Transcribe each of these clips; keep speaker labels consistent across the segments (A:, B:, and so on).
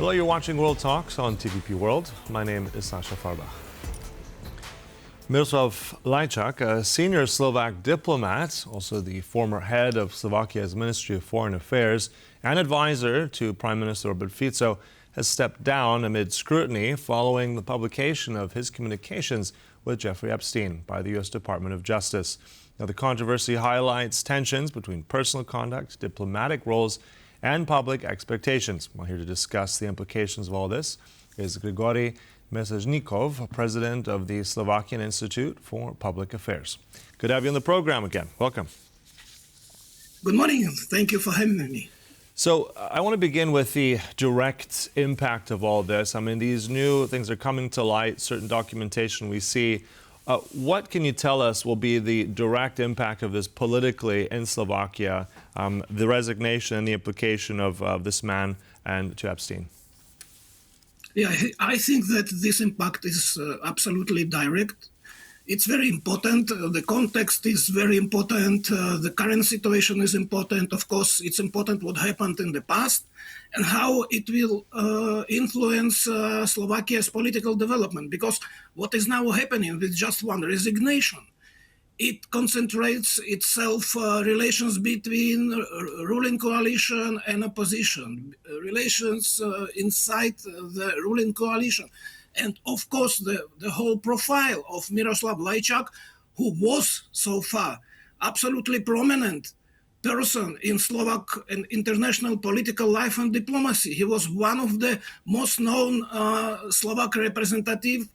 A: Hello, you're watching World Talks on TVP World. My name is Sasha Farbach. Miroslav Lajčák, a senior Slovak diplomat, also the former head of Slovakia's Ministry of Foreign Affairs and advisor to Prime Minister Robert Fico, has stepped down amid scrutiny following the publication of his communications with Jeffrey Epstein by the U.S. Department of Justice. Now, the controversy highlights tensions between personal conduct, diplomatic roles, and public expectations. Well, here to discuss the implications of all this is Grigorij Mesežnikov, president of the Slovakian Institute for Public Affairs. Good to have you on the program again. Welcome.
B: Good morning. Thank you for having me.
A: So I want to begin with the direct impact of all this. I mean, these new things are coming to light, certain documentation we see. What can you tell us will be the direct impact of this politically in Slovakia, the resignation and the implication of this man and to Epstein?
B: Yeah, I think that this impact is absolutely direct. It's very important. The context is very important. The current situation is important. Of course, it's important what happened in the past and how it will influence Slovakia's political development. Because what is now happening with just one resignation, it concentrates itself relations between ruling coalition and opposition, relations inside the ruling coalition. And of course, the whole profile of Miroslav Lajčák, who was so far absolutely prominent person in Slovak and international political life and diplomacy. He was one of the most known Slovak representative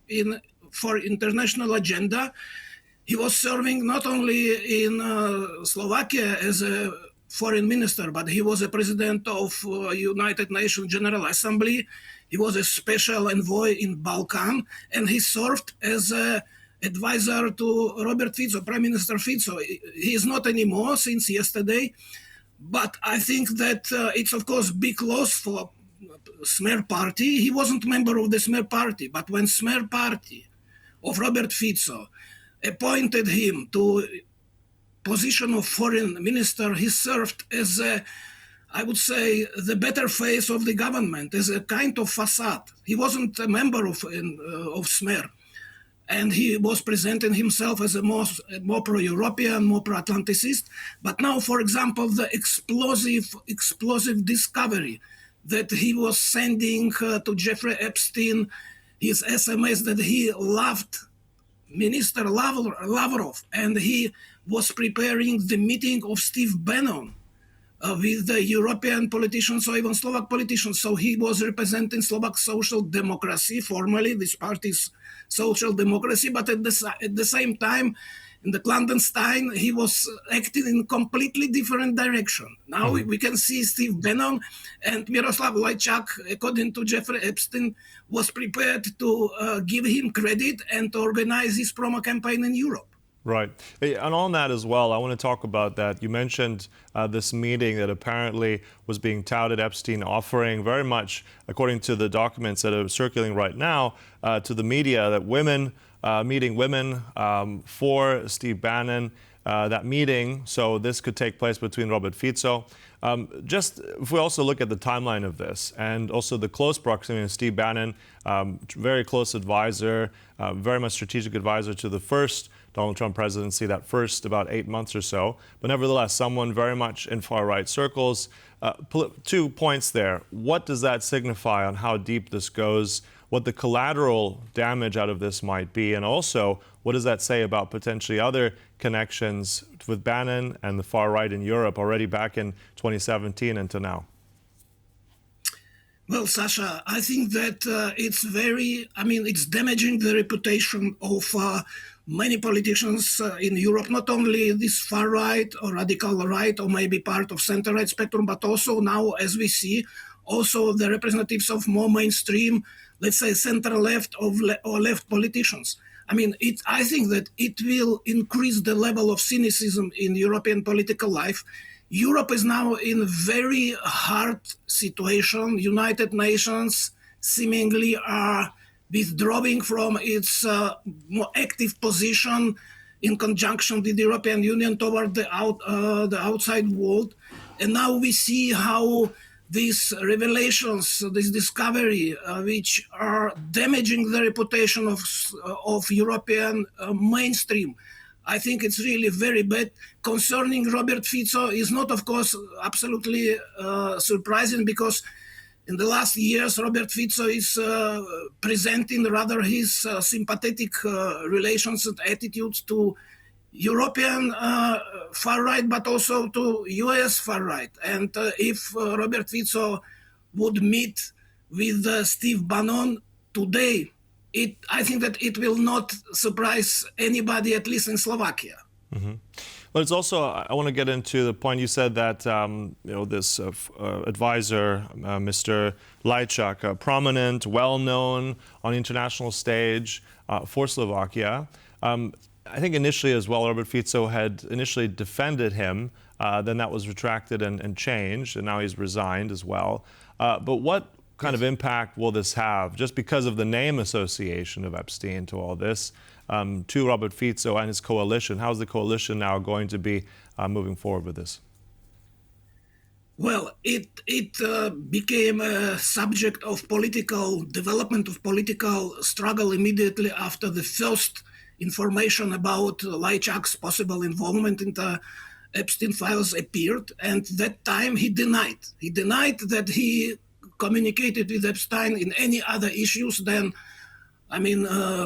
B: for international agenda. He was serving not only in Slovakia as a foreign minister, but he was a president of United Nations General Assembly. He was a special envoy in Balkan, and he served as an advisor to Robert Fico, Prime Minister Fico. He is not anymore since yesterday, but I think that it's, of course, big loss for Smer party. He wasn't a member of the Smer party, but when Smer party of Robert Fico appointed him to position of foreign minister, he served as I would say, the better face of the government, as a kind of facade. He wasn't a member of Smer, and he was presenting himself as a more pro-European, more pro-Atlanticist. But now, for example, the explosive discovery that he was sending to Jeffrey Epstein, his SMS that he loved Minister Lavrov, and he was preparing the meeting of Steve Bannon with the European politicians or even Slovak politicians. So he was representing Slovak social democracy, formally this party's social democracy, but at the same time, in the clandestine, he was acting in completely different direction. Now we can see Steve Bannon and Miroslav Lajčák, according to Jeffrey Epstein, was prepared to give him credit and to organize his promo campaign in Europe.
A: Right. And on that as well, I want to talk about that. You mentioned this meeting that apparently was being touted, Epstein offering very much, according to the documents that are circulating right now, to the media, that women, meeting women for Steve Bannon, that meeting, so this could take place between Robert Fico. Just if we also look at the timeline of this and also the close proximity of Steve Bannon, very close advisor, very much strategic advisor to the first Donald Trump presidency, that first about 8 months or so. But nevertheless, someone very much in far-right circles. 2 points there. What does that signify on how deep this goes, what the collateral damage out of this might be, and also what does that say about potentially other connections with Bannon and the far-right in Europe already back in 2017 until now?
B: Well, Sasha, I think that it's damaging the reputation of many politicians in Europe, not only this far right or radical right or maybe part of center-right spectrum, but also now, as we see, also the representatives of more mainstream, let's say center-left or left politicians. I think that it will increase the level of cynicism in European political life. Europe is now in a very hard situation. United Nations seemingly are withdrawing from its more active position in conjunction with the European Union toward the outside world. And now we see how these revelations, this discovery, which are damaging the reputation of European mainstream. I think it's really very bad. Concerning Robert Fico is not, of course, absolutely surprising, because in the last years, Robert Fico is presenting rather his sympathetic relations and attitudes to European far right, but also to US far right. And if Robert Fico would meet with Steve Bannon today, I think that it will not surprise anybody, at least in Slovakia.
A: Mm-hmm. But it's also, I want to get into the point you said that this advisor, Mr. Lajčák, prominent, well-known on the international stage for Slovakia. I think initially as well, Robert Fico had initially defended him. Then that was retracted and changed, and now he's resigned as well. But what kind of impact will this have, just because of the name association of Epstein to all this, to Robert Fico and his coalition? How's the coalition now going to be moving forward with this?
B: Well, it became a subject of political development, of political struggle immediately after the first information about Lajčák's possible involvement in the Epstein files appeared, and that time he denied. He denied that he communicated with Epstein in any other issues than,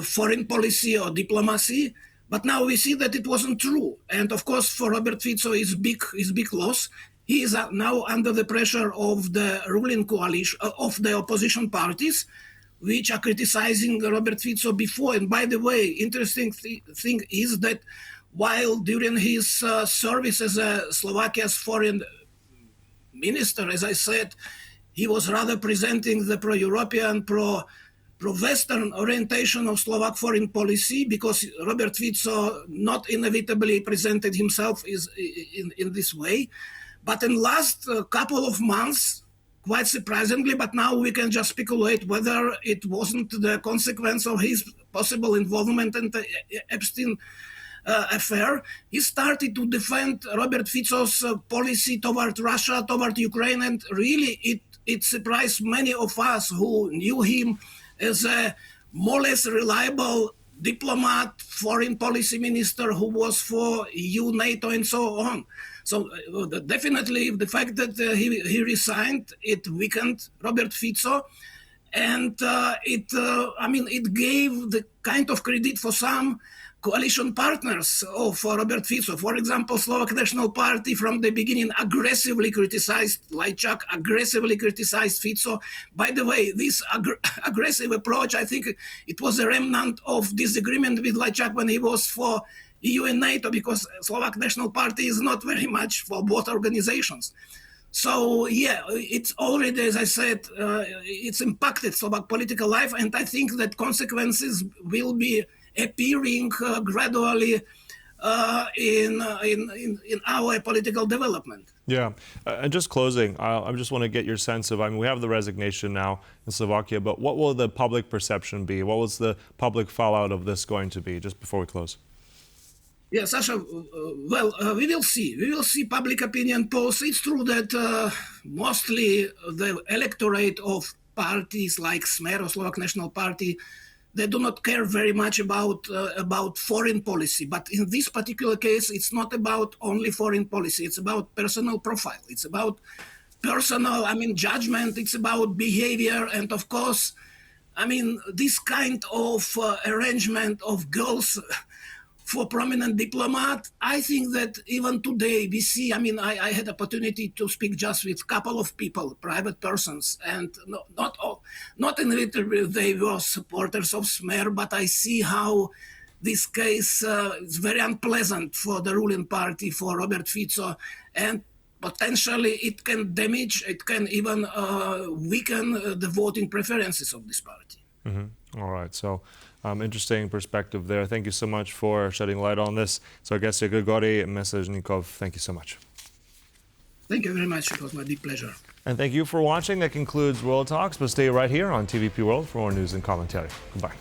B: foreign policy or diplomacy. But now we see that it wasn't true. And of course, for Robert Fico, is big loss. He is now under the pressure of the ruling coalition, of the opposition parties, which are criticizing Robert Fico before. And by the way, interesting thing is that while during his service as a Slovakia's foreign minister, as I said, he was rather presenting the pro-European, pro-Western orientation of Slovak foreign policy, because Robert Fico not inevitably presented himself in this way. But in the last couple of months, quite surprisingly, but now we can just speculate whether it wasn't the consequence of his possible involvement in the Epstein affair, he started to defend Robert Fico's policy toward Russia, toward Ukraine, and really it surprised many of us who knew him as a more or less reliable diplomat, foreign policy minister who was for EU, NATO, and so on. So definitely the fact that he resigned, it weakened Robert Fico, and it gave the kind of credit for some coalition partners of Robert Fico. For example, Slovak National Party from the beginning aggressively criticized Lajčák, aggressively criticized Fico. By the way, this aggressive approach, I think it was a remnant of disagreement with Lajčák when he was for EU and NATO, because Slovak National Party is not very much for both organizations. So yeah, it's already, as I said, it's impacted Slovak political life, and I think that consequences will be appearing gradually in our political development.
A: Yeah, and just closing, I just want to get your sense of, we have the resignation now in Slovakia, but what will the public perception be? What was the public fallout of this going to be, just before we close?
B: Yeah, Sasha, we will see. We will see public opinion polls. It's true that mostly the electorate of parties like Smer or Slovak National Party, they do not care very much about foreign policy. But in this particular case, it's not about only foreign policy. It's about personal profile. It's about personal, judgment. It's about behavior. And of course, this kind of arrangement of girls for prominent diplomat, I think that even today we see, I had opportunity to speak just with a couple of people, private persons, and not inevitably they were supporters of Smer, but I see how this case is very unpleasant for the ruling party, for Robert Fico, and potentially it can damage, it can even weaken the voting preferences of this party.
A: Mm-hmm. All right, so interesting perspective there. Thank you so much for shedding light on this. So I guess Grigorij Mesežnikov, thank you so much.
B: Thank you very much. It was my deep pleasure.
A: And thank you for watching. That concludes World Talks, but stay right here on TVP World for more news and commentary. Goodbye.